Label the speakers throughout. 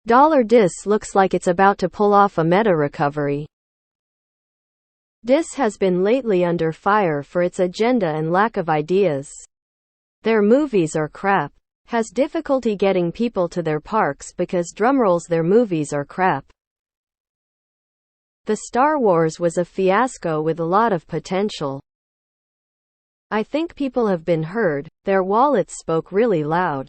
Speaker 1: Dis looks like it's about to pull off a meta recovery. Dis has been lately under fire for its agenda and lack of ideas. Their movies are crap. Has difficulty getting people to their parks because drumrolls their movies are crap. The Star Wars was a fiasco with a lot of potential. I think people have been heard, their wallets spoke really loud.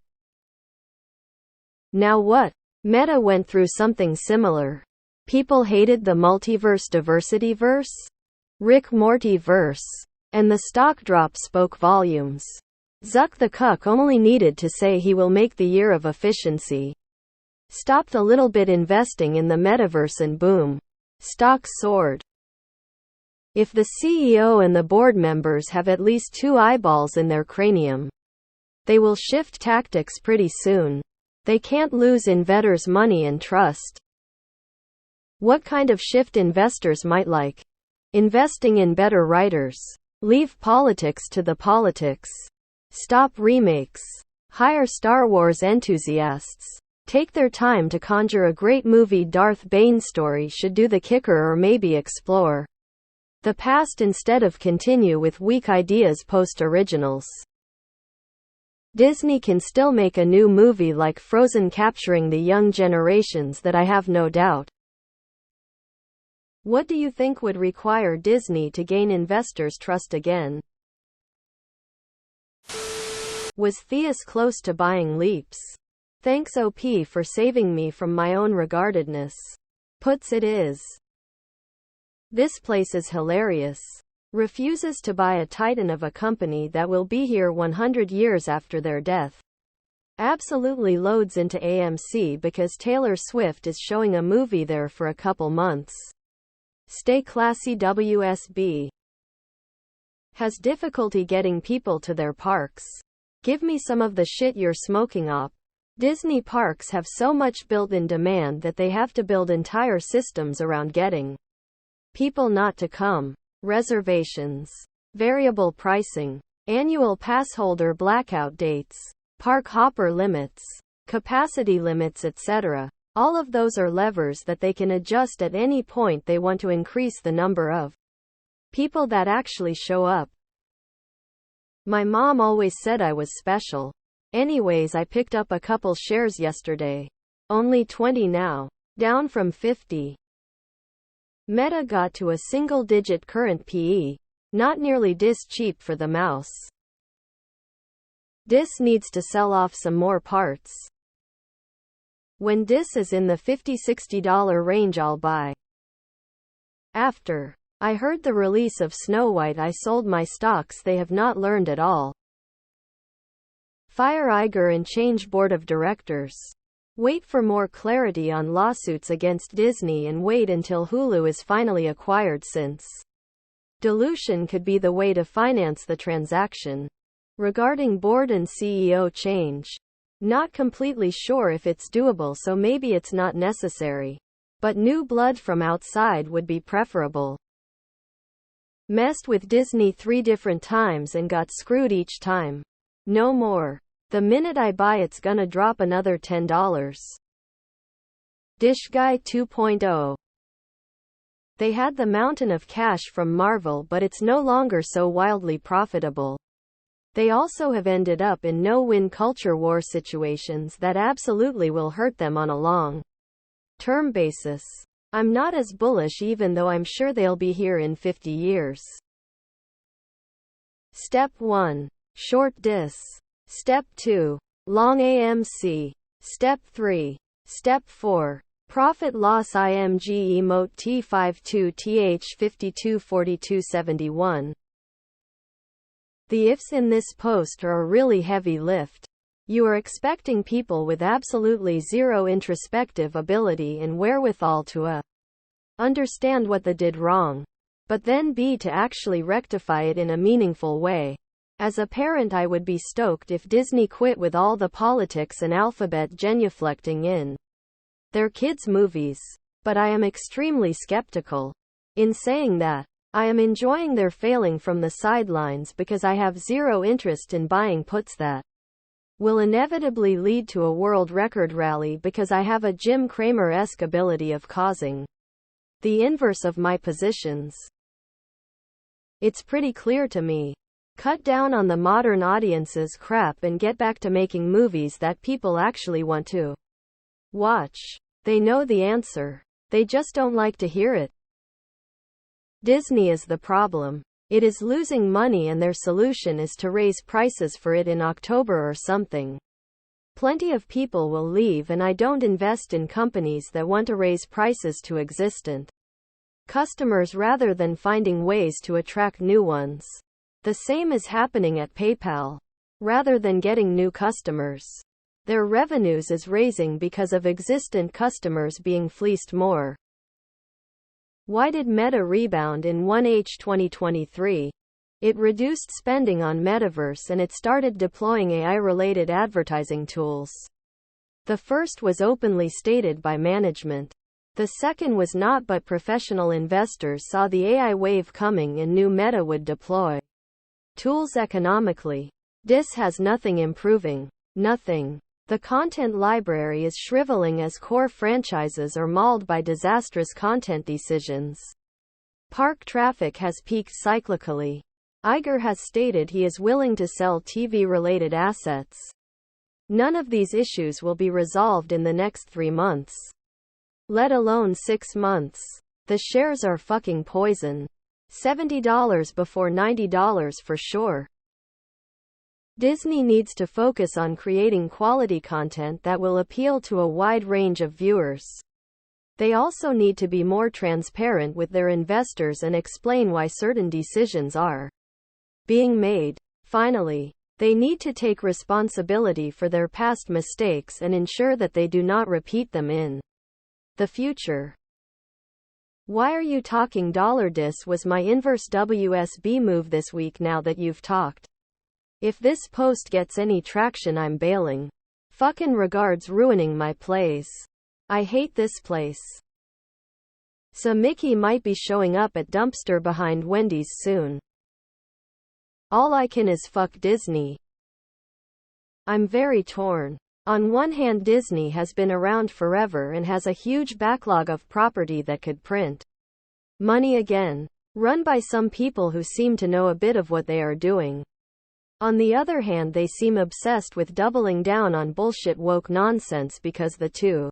Speaker 1: Now what? Meta went through something similar. People hated the multiverse diversity verse? Rick Morty verse. And the stock drop spoke volumes. Zuck the cuck only needed to say he will make the year of efficiency. Stopped a little bit investing in the metaverse and boom. Stocks soared. If the CEO and the board members have at least 2 eyeballs in their cranium, they will shift tactics pretty soon. They can't lose investors' money and trust. What kind of shift investors might like? Investing in better writers. Leave politics to the politics. Stop remakes. Hire Star Wars enthusiasts. Take their time to conjure a great movie. Darth Bane story should do the kicker, or maybe explore the past instead of continue with weak ideas post originals. Disney can still make a new movie like Frozen capturing the young generations, that I have no doubt. What do you think would require Disney to gain investors' trust again? Was Theus close to buying Leaps? Thanks OP for saving me from my own regardedness. Puts it is. This place is hilarious. Refuses to buy a titan of a company that will be here 100 years after their death. Absolutely loads into AMC because Taylor Swift is showing a movie there for a couple months. Stay classy. WSB. Has difficulty getting people to their parks. Give me some of the shit you're smoking up. Disney parks have so much built-in demand that they have to build entire systems around getting people not to come. Reservations. Variable pricing. Annual pass holder blackout dates. Park hopper limits. Capacity limits, etc. All of those are levers that they can adjust at any point they want to increase the number of people that actually show up. My mom always said I was special. Anyways, I picked up a couple shares yesterday. Only 20 now. Down from 50. Meta got to a single-digit current PE. Not nearly dis cheap for the mouse. Dis needs to sell off some more parts. When Dis is in the $50-$60 range, I'll buy. After I heard the release of Snow White, I sold my stocks. They have not learned at all. Fire Iger and change board of directors. Wait for more clarity on lawsuits against Disney and wait until Hulu is finally acquired, since dilution could be the way to finance the transaction. Regarding board and CEO change. Not completely sure if it's doable, so maybe it's not necessary. But new blood from outside would be preferable. Messed with Disney 3 different times and got screwed each time. No more. The minute I buy it's gonna drop another $10. Dish Guy 2.0. They had the mountain of cash from Marvel, but it's no longer so wildly profitable. They also have ended up in no-win culture war situations that absolutely will hurt them on a long-term basis. I'm not as bullish, even though I'm sure they'll be here in 50 years. Step 1. Short Dis. Step 2. Long AMC. Step 3. Step 4. Profit loss IMG emote T52TH524271. The ifs in this post are a really heavy lift. You are expecting people with absolutely zero introspective ability and wherewithal to a. Understand what they did wrong. But then b. to actually rectify it in a meaningful way. As a parent, I would be stoked if Disney quit with all the politics and alphabet genuflecting in their kids' movies. But I am extremely skeptical. In saying that, I am enjoying their failing from the sidelines because I have zero interest in buying puts that will inevitably lead to a world record rally because I have a Jim Cramer-esque ability of causing the inverse of my positions. It's pretty clear to me. Cut down on the modern audience's crap and get back to making movies that people actually want to watch. They know the answer. They just don't like to hear it. Disney is the problem. It is losing money and their solution is to raise prices for it in October or something. Plenty of people will leave, and I don't invest in companies that want to raise prices to existent customers rather than finding ways to attract new ones. The same is happening at PayPal. Rather than getting new customers, their revenues is raising because of existent customers being fleeced more. Why did Meta rebound in 1H 2023? It reduced spending on metaverse and it started deploying AI-related advertising tools. The first was openly stated by management. The second was not, but professional investors saw the AI wave coming and knew Meta would deploy tools economically. This has nothing improving. Nothing. The content library is shriveling as core franchises are mauled by disastrous content decisions. Park traffic has peaked cyclically. Iger has stated he is willing to sell TV-related assets. None of these issues will be resolved in the next 3 months. Let alone 6 months. The shares are fucking poison. $70 before $90 for sure. Disney needs to focus on creating quality content that will appeal to a wide range of viewers. They also need to be more transparent with their investors and explain why certain decisions are being made. Finally, they need to take responsibility for their past mistakes and ensure that they do not repeat them in the future. Why are you talking dollar? This was my inverse WSB move this week. Now that you've talked. If this post gets any traction, I'm bailing. Fucking regards, ruining my plays. I hate this place. So Mickey might be showing up at dumpster behind Wendy's soon. All I can is fuck Disney. I'm very torn. On one hand, Disney has been around forever and has a huge backlog of property that could print money again. Run by some people who seem to know a bit of what they are doing. On the other hand, they seem obsessed with doubling down on bullshit woke nonsense because the two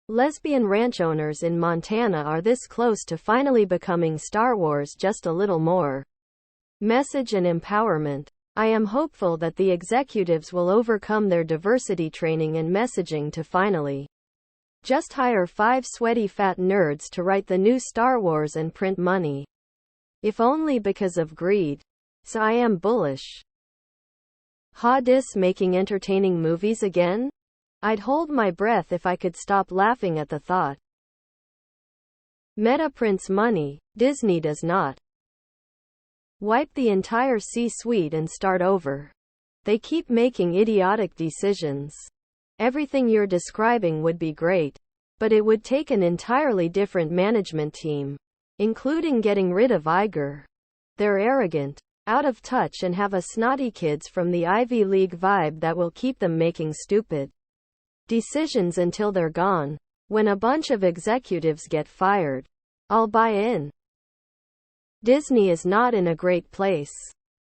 Speaker 1: lesbian ranch owners in Montana are this close to finally becoming Star Wars, just a little more message and empowerment. I am hopeful that the executives will overcome their diversity training and messaging to finally just hire 5 sweaty fat nerds to write the new Star Wars and print money. If only because of greed. So I am bullish. Dis making entertaining movies again? I'd hold my breath if I could stop laughing at the thought. Meta prints money, Disney does not. Wipe the entire C-suite and start over. They keep making idiotic decisions. Everything you're describing would be great, but it would take an entirely different management team, including getting rid of Iger. They're arrogant, out of touch, and have a snotty kids from the Ivy League vibe that will keep them making stupid decisions until they're gone. When a bunch of executives get fired, I'll buy in. Disney is not in a great place.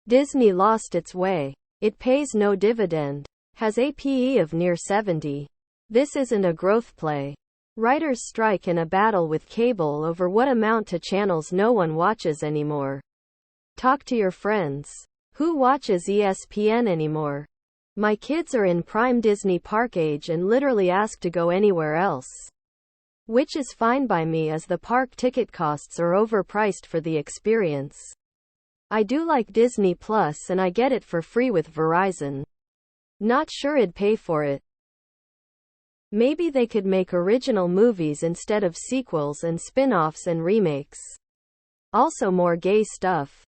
Speaker 1: Disney lost its way. It pays no dividend. Has a PE of near 70. This isn't a growth play. Writers strike in a battle with cable over what amount to channels no one watches anymore. Talk to your friends. Who watches ESPN anymore? My kids are in prime Disney park age and literally ask to go anywhere else. Which is fine by me, as the park ticket costs are overpriced for the experience. I do like Disney Plus and I get it for free with Verizon. Not sure I'd pay for it. Maybe they could make original movies instead of sequels and spin-offs and remakes. Also more gay stuff.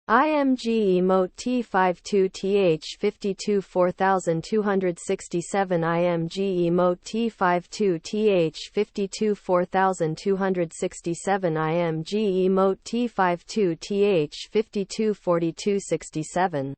Speaker 1: IMG emote T52TH52 4267 IMG emote T52TH52 4267 IMG emote T52TH52 4267